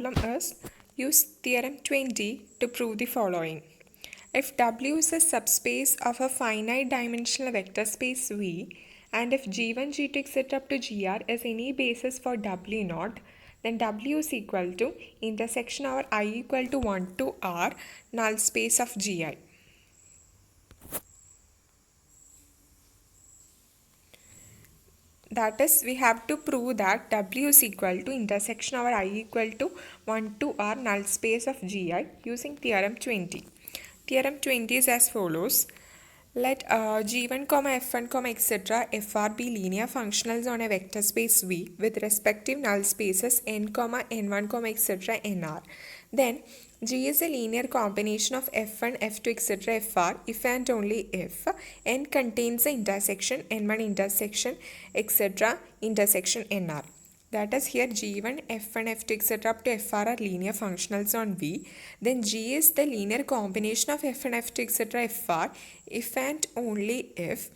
problem is use theorem 20 to prove the following. If W is a subspace of a finite dimensional vector space V and if G1, G2, etc. up to Gr is any basis for W naught, then W is equal to intersection over I equal to 1 to R null space of Gi. That is, we have to prove that W is equal to intersection over I equal to 1 to R null space of Gi using theorem 20. Theorem 20 is as follows. Let G1, F1, etc. Fr be linear functionals on a vector space V with respective null spaces n, n1, etc. nr. Then G is a linear combination of F1, F2, etc. Fr if and only if n contains the intersection n1 intersection etc. intersection nr. That is, here G1, F1, F2, etc. up to Fr are linear functionals on V. Then G is the linear combination of F1, F2, etc. Fr if and only if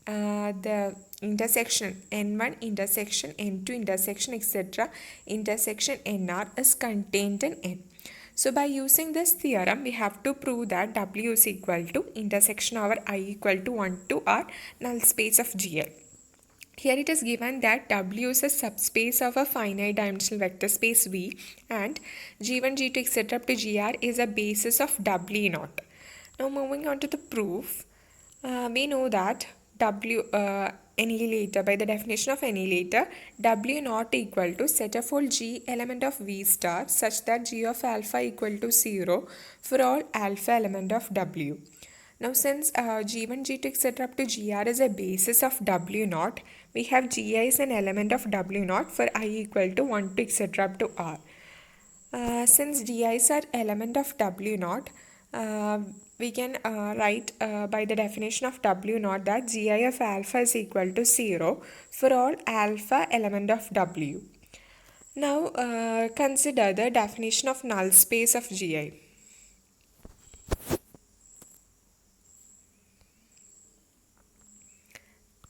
the intersection N1 intersection N2 intersection etc. intersection Nr is contained in N. So by using this theorem, we have to prove that W is equal to intersection over I equal to 1 to R null space of Gi. Here it is given that W is a subspace of a finite dimensional vector space V and G1, G2, etc. up to Gr is a basis of W naught. Now moving on to the proof, we know that annihilator, by the definition of annihilator, W naught equal to set of all G element of V star such that G of alpha equal to 0 for all alpha element of W. Now since G1, G2, etc. up to Gr is a basis of W naught, we have Gi is an element of W naught for I equal to 1 to etc. up to R. Since Gi's are element of W naught, we can write by the definition of W naught that Gi of alpha is equal to 0 for all alpha element of W. Now consider the definition of null space of Gi.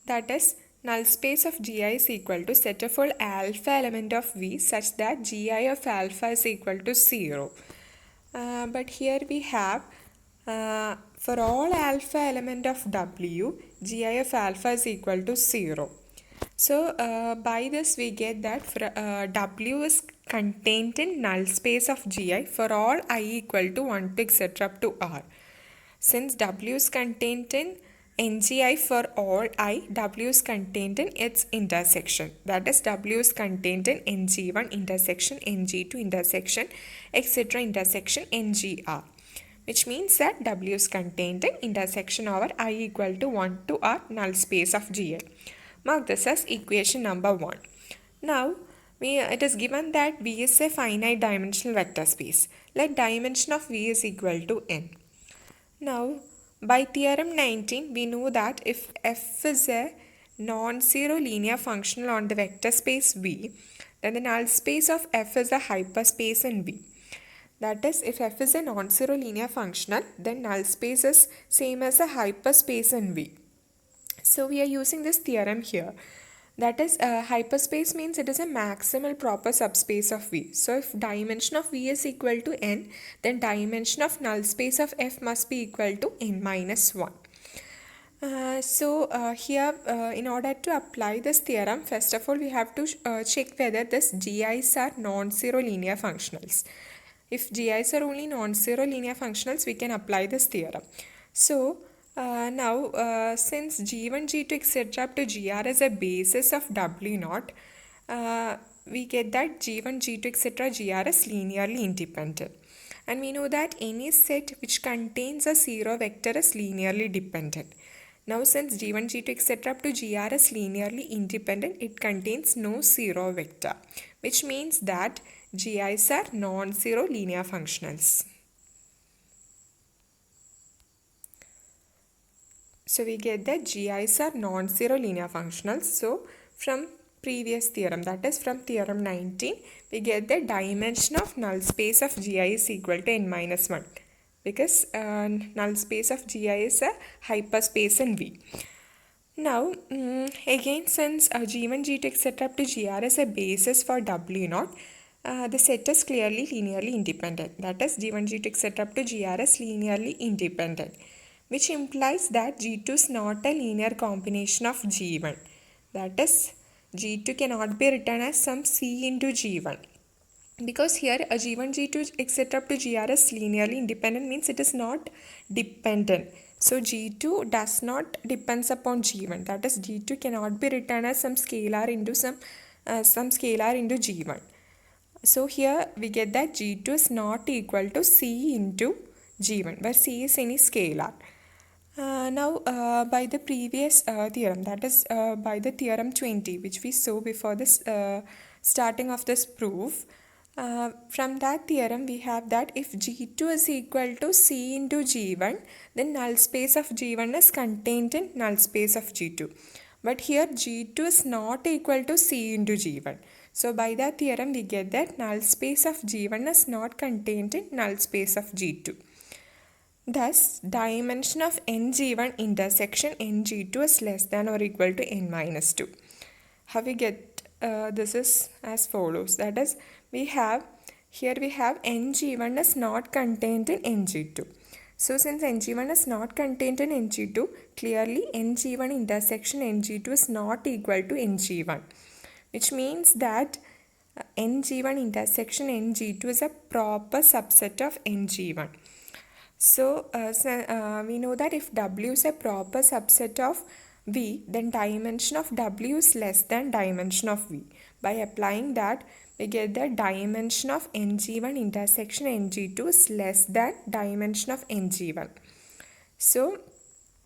That is, null space of Gi is equal to set of all alpha element of V such that Gi of alpha is equal to 0. But here we have for all alpha element of W, Gi of alpha is equal to 0. So by this we get that for, W is contained in null space of Gi for all I equal to 1 to etc. up to R. Since W is contained in NGI for all I, W is contained in its intersection. That is, W is contained in NG1 intersection, NG2 intersection, etc. intersection NGR. Which means that W is contained in intersection over I equal to 1 to R null space of Gi. Mark this as equation number 1. Now, it is given that V is a finite dimensional vector space. Let dimension of V is equal to n. Now, by theorem 19, we know that if f is a non-zero linear functional on the vector space V, then the null space of f is a hyperspace in V. That is, if f is a non-zero linear functional, then null space is same as a hyperspace in V. So we are using this theorem here. That is, hyperspace means it is a maximal proper subspace of V. So if dimension of V is equal to n, then dimension of null space of F must be equal to n minus 1. Here in order to apply this theorem, first of all we have to check whether this Gi's are non-zero linear functionals. If Gi's are only non-zero linear functionals, we can apply this theorem. So now since G1, G2, etc. up to Gr is a basis of W naught, we get that G1, G2, etc. Gr is linearly independent. And we know that any set which contains a zero vector is linearly dependent. Now since G1, G2, etc. up to Gr is linearly independent, it contains no zero vector, which means that Gi's are non-zero linear functionals. So we get that Gi's are non-zero linear functionals. So from previous theorem, that is from theorem 19, we get the dimension of null space of Gi is equal to n minus 1 because null space of Gi is a hyperspace in V. Now again, since G1, G2, etc. up to Gr is a basis for W naught, the set is clearly linearly independent. That is, G1, G2, etc. up to Gr is linearly independent, which implies that G2 is not a linear combination of G1. That is, G2 cannot be written as some C into G1. Because here a G1, G2, etc. up to Gr is linearly independent means it is not dependent. So G2 does not depends upon G1. That is, G2 cannot be written as some scalar into G1. So here we get that G2 is not equal to C into G1, where C is any scalar. Now by the previous theorem, that is by the theorem 20, which we saw before this starting of this proof, from that theorem we have that if G2 is equal to C into G1, then null space of G1 is contained in null space of G2. But here G2 is not equal to C into G1. So by that theorem we get that null space of G1 is not contained in null space of G2. Thus, dimension of Ng1 intersection Ng2 is less than or equal to n minus 2. How we get this is as follows. That is, we have Ng1 is not contained in Ng2. So since Ng1 is not contained in Ng2, clearly Ng1 intersection Ng2 is not equal to Ng1, which means that Ng1 intersection Ng2 is a proper subset of Ng1. So we know that if W is a proper subset of V, then dimension of W is less than dimension of V. By applying that, we get the dimension of Ng1 intersection Ng2 is less than dimension of Ng1. So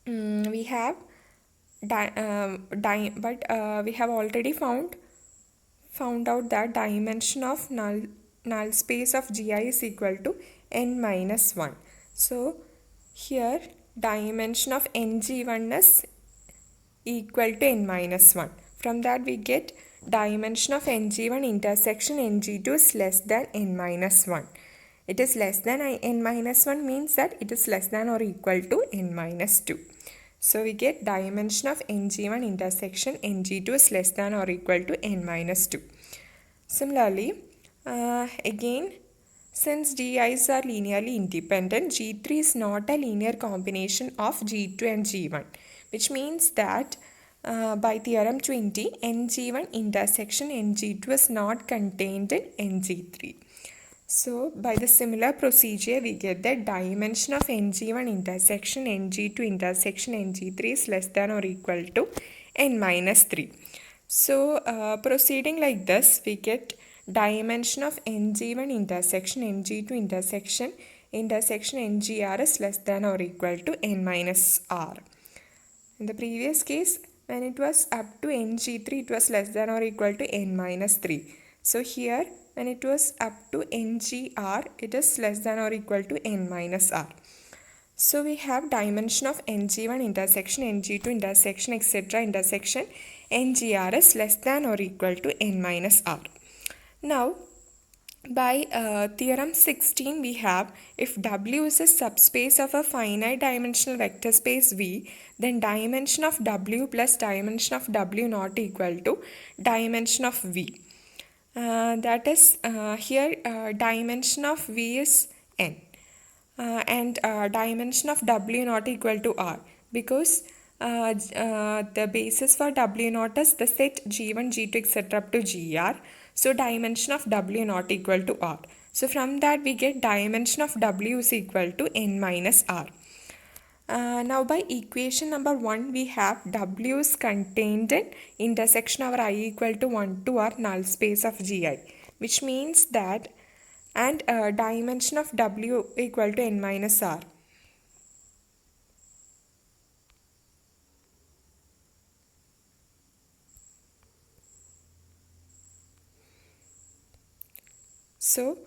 we have we have already found out that dimension of null space of Gi is equal to n minus 1. So here dimension of Ng1 is equal to n minus 1. From that we get dimension of Ng1 intersection Ng2 is less than n minus 1. It is less than n minus 1 means that it is less than or equal to n minus 2. So we get dimension of Ng1 intersection Ng2 is less than or equal to n minus 2. Similarly, again, since Gi's are linearly independent, G3 is not a linear combination of G2 and G1, which means that by theorem 20, Ng1 intersection Ng2 is not contained in Ng3. So by the similar procedure, we get that dimension of Ng1 intersection Ng2 intersection Ng3 is less than or equal to n minus 3. So proceeding like this, we get dimension of Ng1 intersection Ng2 intersection Ngr is less than or equal to n minus r. In the previous case, when it was up to Ng3, it was less than or equal to n minus 3. So here, when it was up to Ngr, it is less than or equal to n minus r. So we have dimension of Ng1 intersection Ng2 intersection etc. intersection Ngr is less than or equal to n minus r. Now, by theorem 16, we have if W is a subspace of a finite dimensional vector space V, then dimension of W plus dimension of W not equal to dimension of V. That is, here dimension of V is n and dimension of W not equal to R, because the basis for W naught is the set G1, G2, etc. up to Gr. So dimension of W not equal to R. So from that we get dimension of W is equal to n minus R. Now by equation number 1, we have W is contained in intersection of I equal to 1 to R null space of Gi, which means that and dimension of W equal to n minus R. So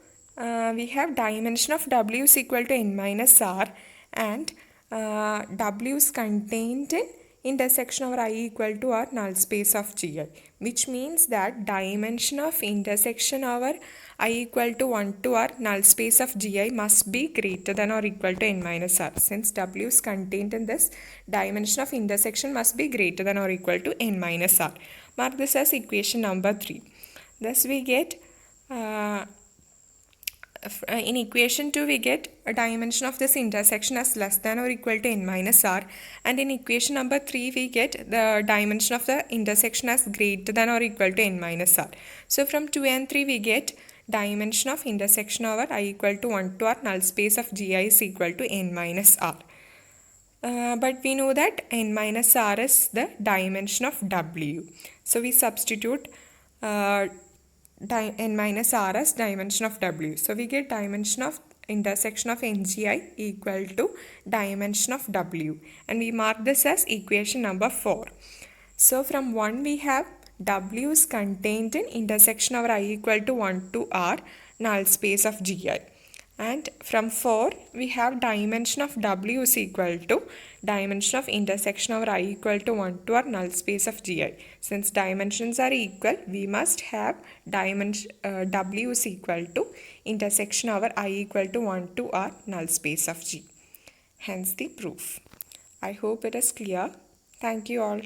we have dimension of W is equal to n minus R and W is contained in intersection of I equal to R null space of Gi, which means that dimension of intersection over I equal to 1 to R null space of Gi must be greater than or equal to n minus R. Since W is contained in this, dimension of intersection must be greater than or equal to n minus R. Mark this as equation number 3. Thus we get In equation 2 we get a dimension of this intersection as less than or equal to n minus r, and in equation number 3 we get the dimension of the intersection as greater than or equal to n minus r. So from 2 and 3 we get dimension of intersection over I equal to 1 to r, null space of Gi is equal to n minus r. But we know that n minus r is the dimension of W. So we substitute n minus r as dimension of W. So we get dimension of intersection of NGI equal to dimension of W, and we mark this as equation number 4. So from 1 we have W is contained in intersection of I equal to 1 to R, null space of Gi. And from 4 we have dimension of W is equal to dimension of intersection of I equal to 1 to R, null space of Gi. Since dimensions are equal, we must have dimension W is equal to intersection over I equal to 1 to R, null space of G. Hence the proof. I hope it is clear. Thank you all.